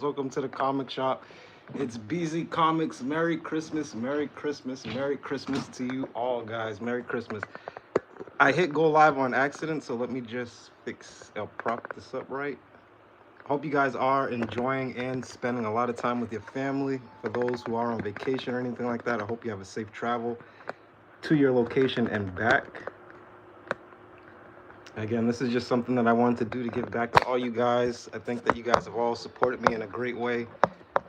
Welcome to the comic shop. It's BZ Comics. Merry Christmas, Merry Christmas, Merry Christmas to you all, guys. Merry Christmas. I hit go live on accident, so let me just prop this up right. Hope you guys are enjoying and spending a lot of time with your family. For those who are on vacation or anything like that, I hope you have a safe travel to your location and back. Again, this is just something that I wanted to do to give back to all you guys. I think that you guys have all supported me in a great way,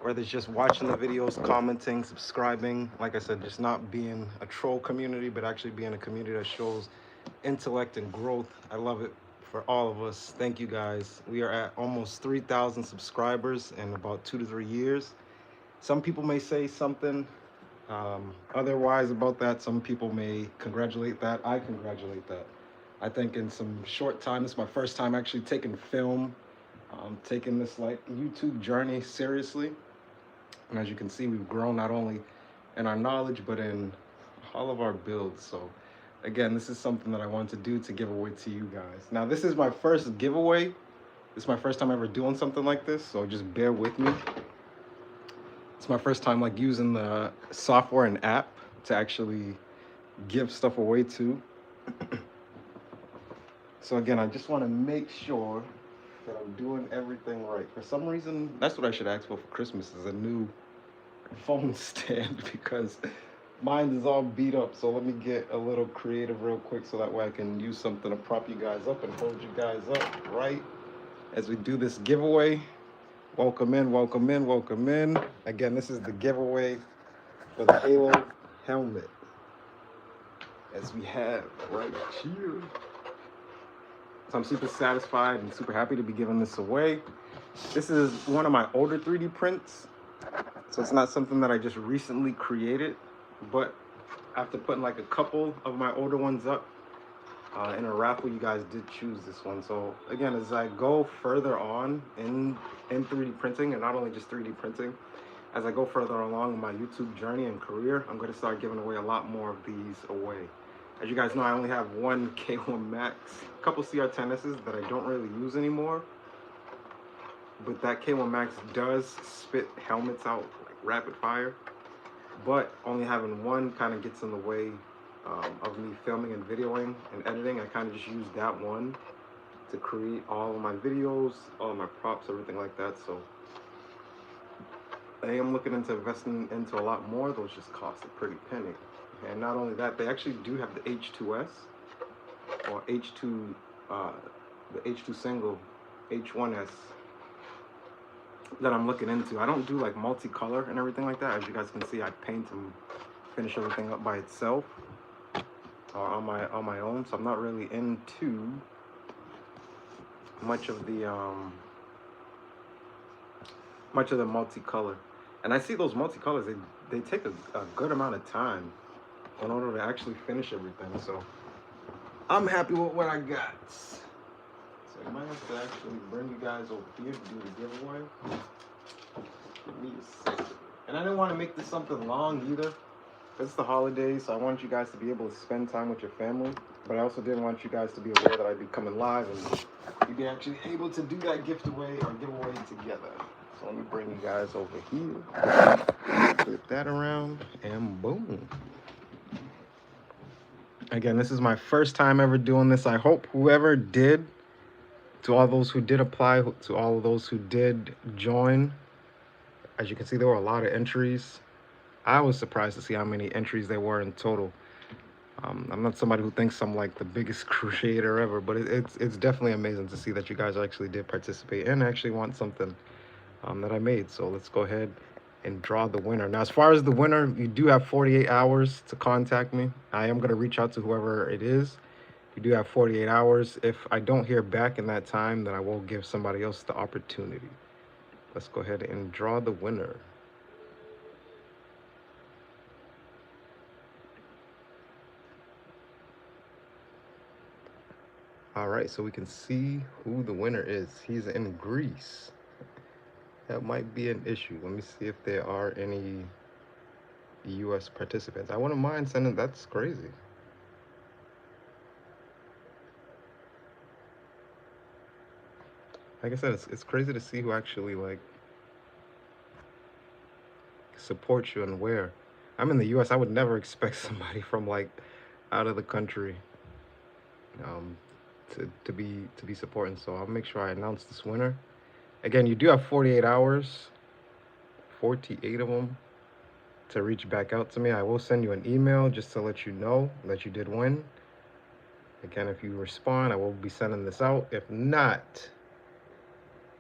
whether it's just watching the videos, commenting, subscribing. Like I said, just not being a troll community, but actually being a community that shows intellect and growth. I love it for all of us. Thank you guys. We are at almost 3,000 subscribers in about 2 to 3 years. Some people may say something otherwise about that. Some people may congratulate that. I congratulate that. I think in some short time, this is my first time actually taking film, taking this like YouTube journey seriously. And as you can see, we've grown not only in our knowledge, but in all of our builds. So again, this is something that I want to do to give away to you guys. Now, this is my first giveaway. This is my first time ever doing something like this, so just bear with me. It's my first time like using the software and app to actually give stuff away to. So again, I just want to make sure that I'm doing everything right. For some reason, that's what I should ask for Christmas is a new phone stand because mine is all beat up. So let me get a little creative real quick so that way I can use something to prop you guys up and hold you guys up right as we do this giveaway. Welcome in, welcome in, welcome in. Again, this is the giveaway for the Halo helmet as we have right here. So I'm super satisfied and super happy to be giving this away. This is one of my older 3D prints. So it's not something that I just recently created, but after putting like a couple of my older ones up in a raffle, you guys did choose this one. So again, as I go further on in 3D printing, and not only just 3D printing, as I go further along in my YouTube journey and career, I'm going to start giving away a lot more of these away. As you guys know, I only have one K1 Max, a couple CR10Ss that I don't really use anymore. But that K1 Max does spit helmets out like rapid fire. But only having one kind of gets in the way of me filming and videoing and editing. I kind of just use that one to create all of my videos, all of my props, everything like that. So I am looking into investing into a lot more. Those just cost a pretty penny. And not only that, they actually do have the H2S or H2, the H2 single, H1S that I'm looking into. I don't do like multicolor and everything like that. As you guys can see, I paint and finish everything up by itself or on my own. So I'm not really into much of the multicolor. And I see those multicolors, they take a good amount of time in order to actually finish everything. So I'm happy with what I got. So I might have to actually bring you guys over here to do the giveaway. Give me a second. And I didn't want to make this something long either. It's the holidays, so I want you guys to be able to spend time with your family. But I also didn't want you guys to be aware that I'd be coming live and you'd be actually able to do that gift away or giveaway together. So let me bring you guys over here. Flip that around and boom. Again, this is my first time ever doing this. I hope whoever did, to all those who did apply, to all of those who did join, as you can see, there were a lot of entries. I was surprised to see how many entries there were in total. I'm not somebody who thinks I'm like the biggest creator ever, but it's definitely amazing to see that you guys actually did participate and actually want something that I made. So let's go ahead and draw the winner. Now, as far as the winner, you do have 48 hours to contact me. I am going to reach out to whoever it is. You do have 48 hours. If I don't hear back in that time, then I will give somebody else the opportunity. Let's go ahead and draw the winner. All right, so we can see who the winner is. He's in Greece. That might be an issue. Let me see if there are any US participants. I wouldn't mind sending, that's crazy. Like I said, it's crazy to see who actually like support you and where. I'm in the US. I would never expect somebody from like out of the country um, to be supporting. So I'll make sure I announce this winner. Again, you do have 48 hours, 48 of them, to reach back out to me. I will send you an email just to let you know that you did win. Again, if you respond, I will be sending this out. If not,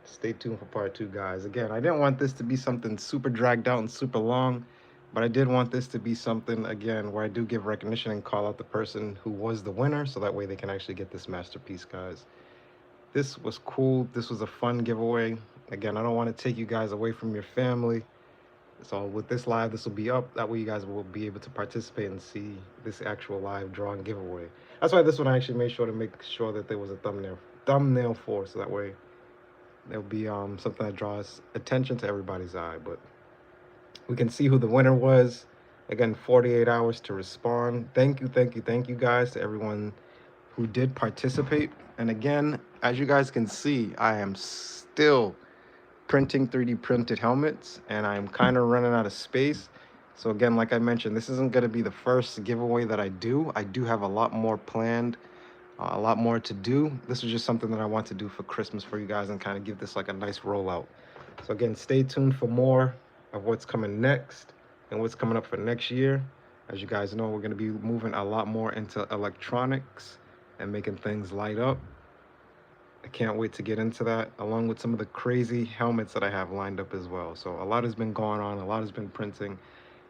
stay tuned for part 2, guys. Again, I didn't want this to be something super dragged out and super long, but I did want this to be something, again, where I do give recognition and call out the person who was the winner, so that way they can actually get this masterpiece, guys. This was cool. This was a fun giveaway. Again, I don't want to take you guys away from your family. So with this live, this will be up. That way you guys will be able to participate and see this actual live drawing giveaway. That's why this one I actually made sure to make sure that there was a thumbnail for, so that way there'll be something that draws attention to everybody's eye. But we can see who the winner was. Again, 48 hours to respond. Thank you guys, to everyone who did participate. And again, as you guys can see, I am still printing 3D printed helmets, and I'm kind of running out of space. So again, like I mentioned, this isn't going to be the first giveaway that I do. I do have a lot more planned, a lot more to do. This was just something that I want to do for Christmas for you guys and kind of give this like a nice rollout. So again, stay tuned for more of what's coming next and what's coming up for next year. As you guys know, we're going to be moving a lot more into electronics and making things light up. I can't wait to get into that, along with some of the crazy helmets that I have lined up as well. So a lot has been going on, a lot has been printing.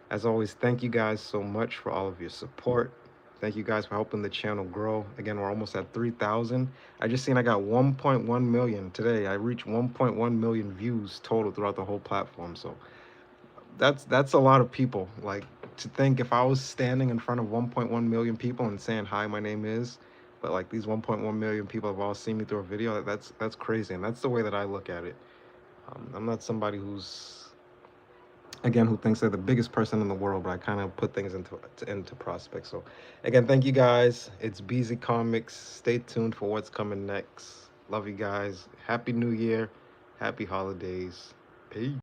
As always, thank you guys so much for all of your support. Thank you guys for helping the channel grow. Again, we're almost at 3,000. I just seen I got 1.1 million today. I reached 1.1 million views total throughout the whole platform. So that's a lot of people. Like, to think if I was standing in front of 1.1 million people and saying, hi, my name is, but like these 1.1 million people have all seen me through a video, that's crazy. And that's the way that I look at it. I'm not somebody who's, again, who thinks they're the biggest person in the world, but I kind of put things into prospect. So again, thank you guys. It's BZ Comics. Stay tuned for what's coming next. Love you guys. Happy New Year. Happy holidays. Peace.